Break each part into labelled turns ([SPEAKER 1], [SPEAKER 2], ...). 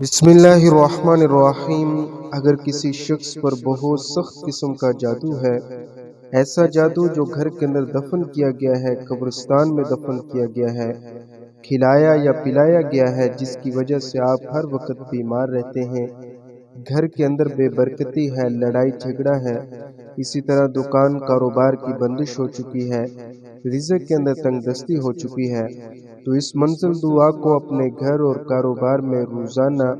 [SPEAKER 1] बिस्मिल्लाहिर्रहमानिर्रहीम। अगर किसी शख्स पर बहुत सख्त किस्म का जादू है, ऐसा जादू जो घर के अंदर दफन किया गया है, कब्रिस्तान में दफन किया गया है, खिलाया या पिलाया गया है, जिसकी वजह से आप हर वक्त बीमार रहते हैं, घर के अंदर बेबरकती है, लड़ाई झगड़ा है, इसी तरह दुकान कारोबार की बंदिश हो चुकी है, रिज़्क़ के अंदर तंगदस्ती हो चुकी है, तो इस मंजिल दुआ को अपने घर और कारोबार में रोज़ाना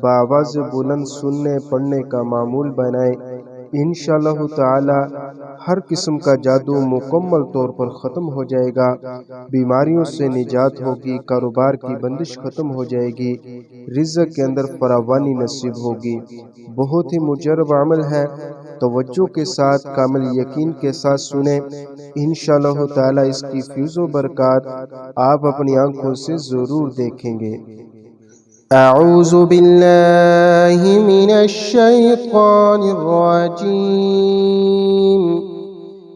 [SPEAKER 1] बाआवाज़ बुलंद सुनने पढ़ने का मामूल बनाएं। इंशाअल्लाह ताला हर किस्म का जादू मुकम्मल तौर पर ख़त्म हो जाएगा, बीमारियों से निजात होगी, कारोबार की बंदिश ख़त्म हो जाएगी, रिज़्क़ के अंदर फरावानी नसीब होगी। बहुत ही मुजर्रब अमल है, तवज्जो के साथ, कामिल यकीन के साथ सुने। इंशाअल्लाह ताला इसकी फ्यूज़ो बरक़ात आप अपनी आँखों से ज़रूर देखेंगे।
[SPEAKER 2] अऊज़ु बिल्लाहि मिनश शैतानिर रजीम।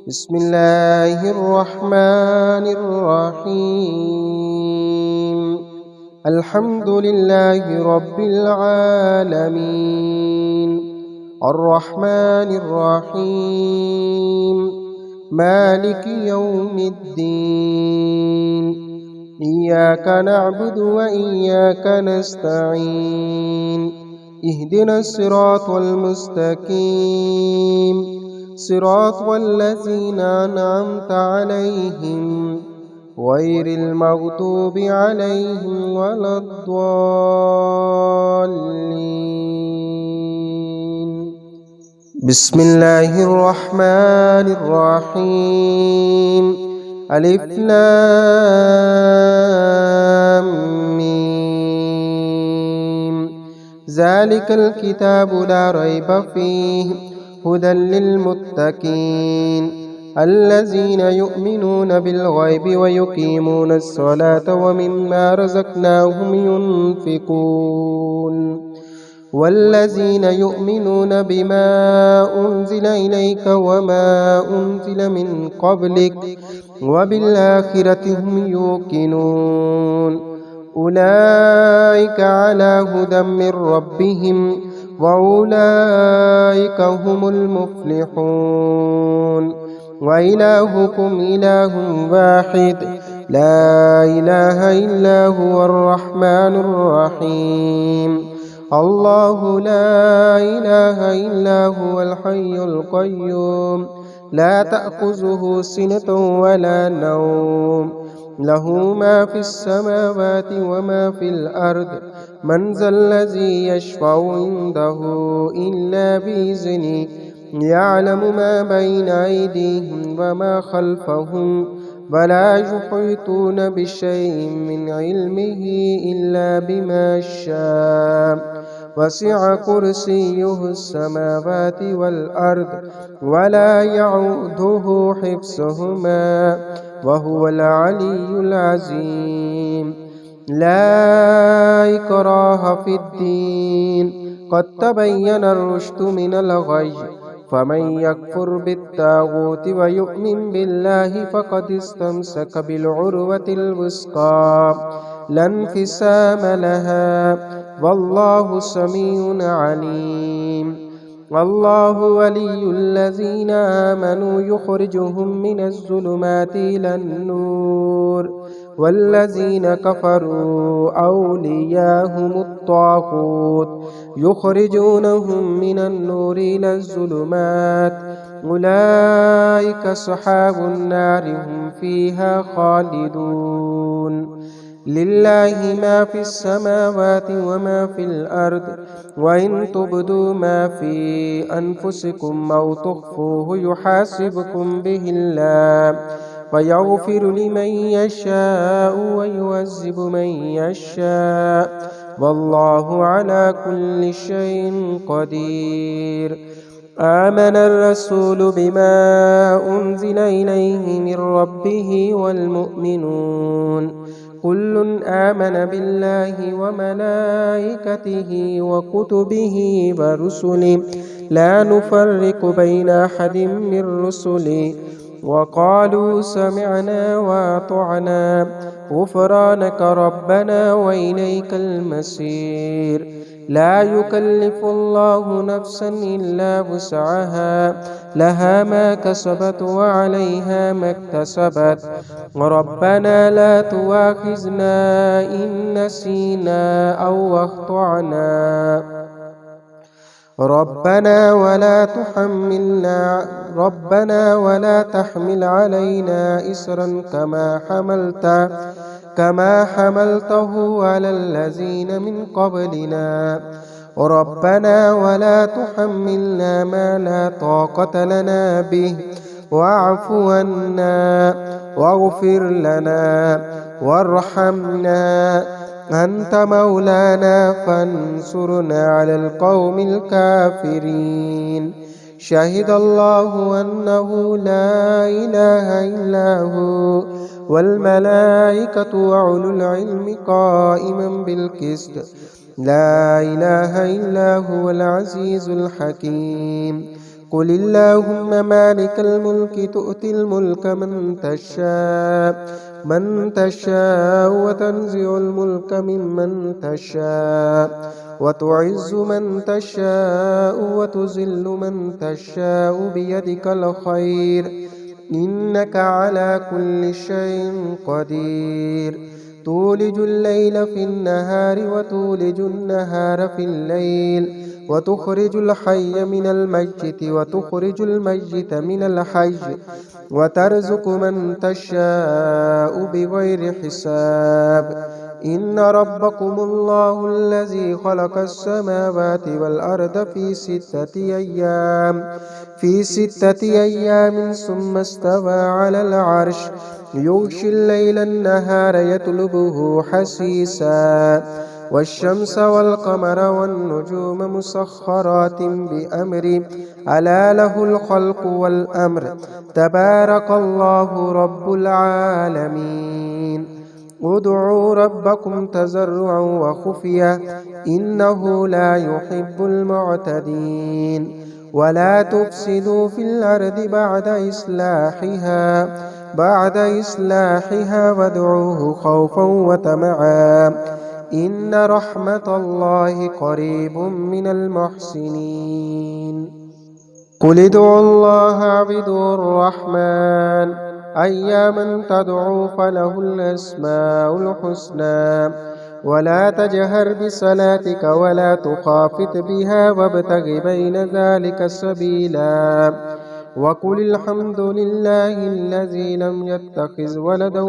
[SPEAKER 2] बिस्मिल्लाहिर रहमानिर रहीम। अल्हम्दुलिल्लाहि रब्बिल आलमीन, अर्रहमानिर रहीम, मालिकि यौमिद्दीन। इय्याका नअबुदु व इय्याका नस्तईन। इहदिनस सिरातल मुस्तकीम, सिरातल लज़ीना अनअमता अलैहिम, गैरिल मग़दूबि अलैहिम वलद्दाल्लीन। बिस्मिल्लाहिर रहमानिर रहीम। अलिफ लाम मीम। ज़ालिकल किताबु ला रैब फ़ीहि हुदल लिलमुत्तक़ीन अल्लज़ीना युमिनूना बिल गैबि व युक़ीमूनस सलाता व मिम्मा रज़क़नाहुम युनफ़िक़ून। वल्लज़ीना युमिनूना बिमा उन्ज़िल इलैक वमा उन्ज़िल मिन क़ब्लिक व बिल आखिरति हुम युक़िनून। उलाइका अला हुदम मिर रब्बिहिम व उलाइका हुमुल मुफ़्लिहून। व इलाहुकुम इलाहुन वाहिद ला इलाहा इल्ला हुवर रहमानुर रहीम। अल्लाहु ला इलाहा इल्ला हुवल हय्युल क़य्यूम ला तअख़ुज़ुहु सिनतुन वला नौम लहू मा फ़िस समावाति व मा फ़िल अर्द। मन ज़ल्लज़ी यशफ़अु इंदहु इल्ला बिइज़निहि। यअलमु मा बैना अयदीहिम व मा ख़ल्फ़हुम वला युहीतून बिशैइन मिन इल्मिहि इल्ला बिमा शाअ। वसिअ कुर्सियुहुस समावाति वल अर्द वला यऊदुहु हिफ्ज़ुहुमा व हुवल अलिय्युल अज़ीम। ला इक्राहा फ़िद्दीन क़द तबय्यनर रुश्दु मिनल ग़य्य। फमन यकफ़ुर बित्ताग़ूति व युमिन बिल्लाहि फ़क़द इस्तमसक बिलउर्वतिल वुस्क़ा ला इंफ़िसाम लहा वल्लाहु समीउन अलीम। अल्लाहु वलियुल्लज़ीना आमनू युख़रिजुहुम मिनज़्ज़ुलुमाति इलन नूर वल्लज़ीना कफ़रू औलियाहुमुत ताग़ूत युख़रिजूनहुम मिनन नूरि इलज़्ज़ुलुमात। उलाइका अस्हाबुन नारि हुम फ़ीहा ख़ालिदून। लिल्लाहि मा फ़िस समावाति व मा फ़िल अर्द व इन तुब्दू मा फ़ी अनफुसिकुम औ तुख़्फ़ूहु युहासिबकुम बिहिल्लाह फ़यग़फ़िरु लिमन यशाअु व युअज़्ज़िबु मन यशाअ वल्लाहु अला कुल्लि शैइन क़दीर। आमनर रसूलु बिमा उन्ज़िल इलैहि मिर रब्बिहि वल मुअ्मिनून कुल्लुन आमन बिल्लाहि व मलाइकतिहि व कुतुबिहि व रुसुलिहि ला नुफ़र्रिक़ु बैन अहदिम मिर रुसुलिहि व क़ालू समिअना व अतअना غفرانك ربنا وإليك المصير. لا يكلف الله نفسا إلا وسعها، لها ما كسبت وعليها ما اكتسبت. ربنا لا تؤاخذنا إن نسينا أو أخطأنا. ربنا ولا تحمل علينا إصرا كما حملته على الذين من قبلنا. ربنا ولا تحملنا ما لا طاقة لنا به، واعف عنا واغفر لنا وارحمنا، أنت مولانا فانصرنا على القوم الكافرين. شهد الله أنه لا إله إلا هو والملائكة وأولو العلم قائما بالقسط. لا إله إلا هو العزيز الحكيم. قل اللهم مالك الملك تؤتي الملك من تشاء وتنزع الملك ممن تشاء وتعز من تشاء وتذل من تشاء بيدك الخير، إنك على كل شيء قدير. تولج الليل في النهار وتولج النهار في الليل، وتخرج الحي من الميت وتخرج الميت من الحي، وترزق من تشاء بغير حساب. إن ربكم الله الذي خلق السماوات والأرض في ستة أيام ثم استوى على العرش، يغشي الليل النهار يطلبه حثيثا، والشمس والقمر والنجوم مسخرات بأمره، ألا له الخلق والأمر، تبارك الله رب العالمين. ادعوا ربكم تضرعا وخفية إنه لا يحب المعتدين. ولا تفسدوا في الأرض بعد إصلاحها وادعوه خوفا وطمعا إن رحمة الله قريب من المحسنين. قل ادعوا الله اعبدوا الرحمن، أياما تدعوا فله الأسماء الحسنى. ولا تجهر بصلاتك ولا تخافت بها وابتغ بين ذلك سبيلا. وقل الحمد لله الذي لم يتخذ ولدا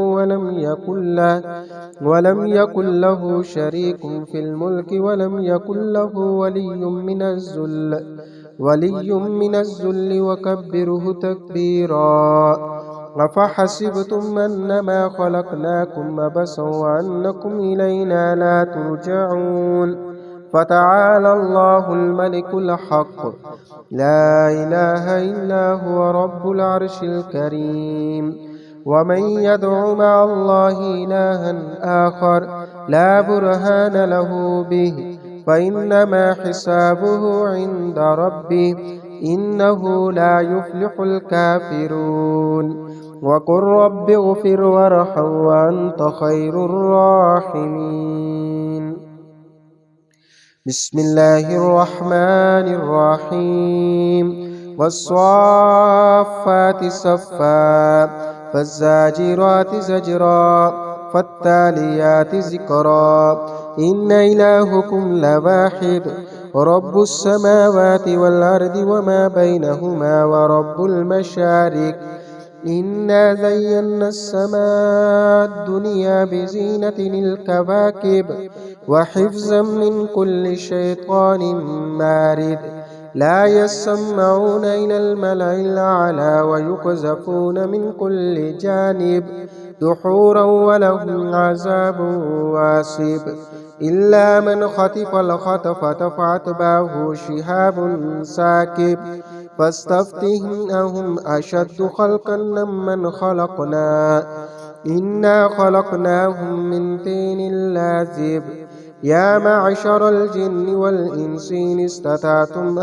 [SPEAKER 2] ولم يكن له شريك في الملك ولم يكن له ولي من الذل وكبره تكبيرا. أفحسبتم أنما خلقناكم عبثا وأنكم إلينا لا ترجعون. فتعالى الله الملك الحق، لا إله إلا هو رب العرش الكريم. ومن يدع مع الله إلها آخر لا برهان له به فإنما حسابه عند ربه، إنه لا يفلح الكافرون. وقل رب اغفر وارحم وأنت خير الراحمين. بسم الله الرحمن الرحيم. والصافات صفا فالزاجرات زجرا فالتاليات ذكرا إن إلهكم لواحد رب السماوات والأرض وما بينهما ورب المشارق. إنا زينا السماء الدنيا بزينة الكواكب وحفظا من كل شيطان مارد. لا يسمعون إلى الملأ الأعلى ويقذفون من كل جانب دحورا ولهم عذاب واصب. إلا من خطف الخطفة فأتبعه شهاب ساكب. فاستفتهم أهم أشد خلقا ممن خلقنا إنا خلقناهم من طين لازب. يا معشر الجن والإنس إن استطعتم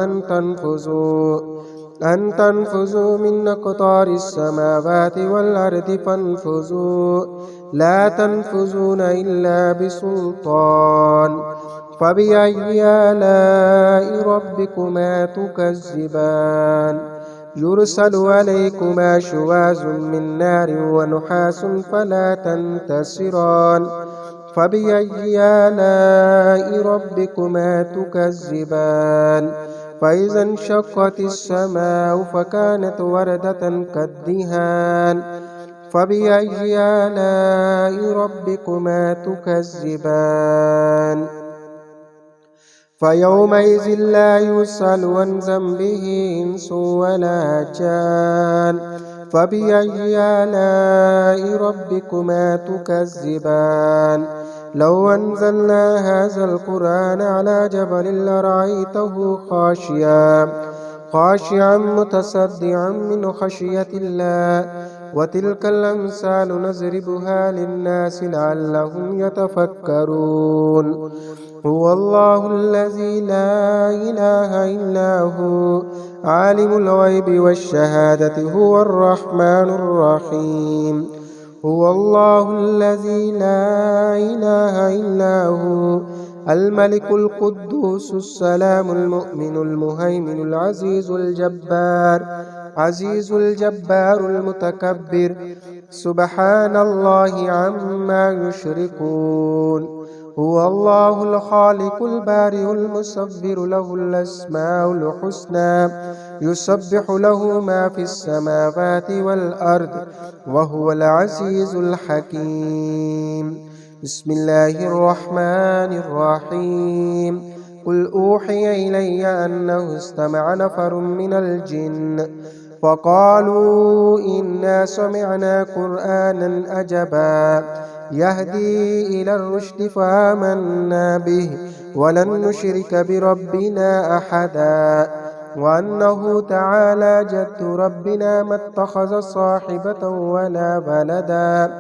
[SPEAKER 2] أن تنفذوا من أقطار السماوات والأرض فانفذوا. لا تنفذون إلا بسلطان فبأي آلاء ربكما تكذبان يرسل عليكما شواظ من نار ونحاس فلا تنتصران فبأي آلاء ربكما تكذبان فإذا انشقت السماء فكانت وردة كالدهان فبأي آلاء ربكما تكذبان فيومئذ لا يسأل عن ذنبه إنس ولا جان فبأي آلاء ربكما تكذبان لو أنزلنا هذا القرآن على جبل لرأيته خاشعا متصدعا من خشية الله وتلك الأمثال نضربها للناس لعلهم يتفكرون هو الله الذي لا إله إلا هو عالم الغيب والشهادة هو الرحمن الرحيم هو الله الذي لا إله إلا هو الملك القدوس السلام المؤمن المهيمن العزيز الجبار المتكبر سبحان الله عما يشركون هو الله الخالق البارئ المصور له الأسماء الحسنى يسبح له ما في السماوات والأرض وهو العزيز الحكيم بسم الله الرحمن الرحيم قل أوحي إلي أنه استمع نفر من الجن فقالوا إنا سمعنا قرآنا عجبا يهدي إلى الرشد فآمنا به ولن نشرك بربنا أحدا وأنه تعالى جد ربنا ما اتخذ صاحبة ولا ولدا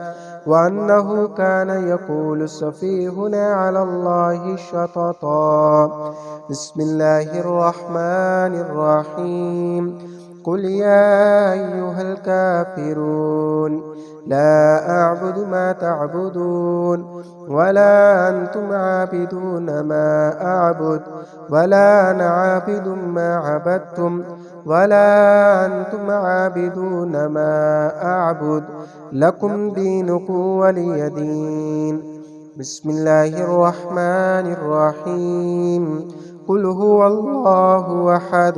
[SPEAKER 2] وأنه كان يقول سفيهنا على الله شططا بسم الله الرحمن الرحيم قل يا أيها الكافرون لا أعبد ما تعبدون ولا أنتم عابدون ما أعبد ولا أنا عابد ما عبدتم ولا أنتم عابدون ما أعبد لكم دينكم ولي دين بسم الله الرحمن الرحيم قل هو الله أحد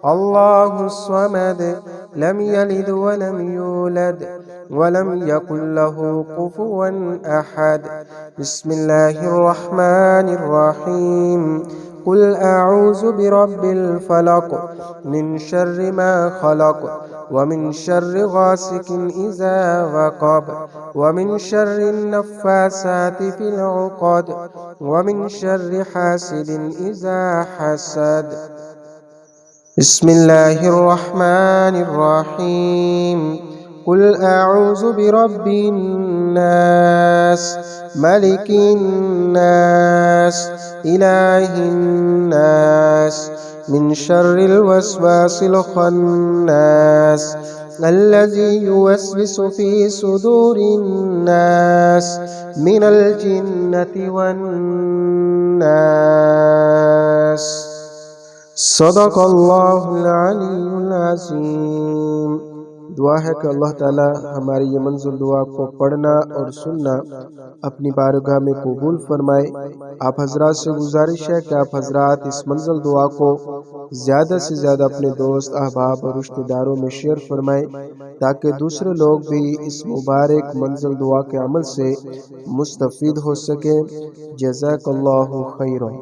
[SPEAKER 2] الله الصمد لم يلد ولم يولد ولم يكن له كفوا أحد بسم الله الرحمن الرحيم قل أعوذ برب الفلق من شر ما خلق ومن شر غاسق إذا وقب ومن شر النفاسات في العقد ومن شر حاسد إذا حسد بسم الله الرحمن الرحيم قل أعوذ برب الناس ملك الناس إله الناس من شر الوسواس الخناس الذي يوسوس في صدور الناس من الجنة والناس صدق الله العلي العظيم। दुआ है कि अल्लाह ताला हमारी ये मंज़ूर दुआ को पढ़ना और सुनना अपनी बारगाह में कबूल फरमाए। आप हजरात से गुजारिश है कि आप हजरात इस मंज़िल दुआ को ज़्यादा से ज़्यादा अपने दोस्त अहबाब और रिश्तेदारों में शेयर फरमाएं ताकि दूसरे लोग भी इस मुबारक मंज़िल दुआ के अमल से मुस्तफ़ीद हो सकें। जज़ाकल्लाहु खैरन।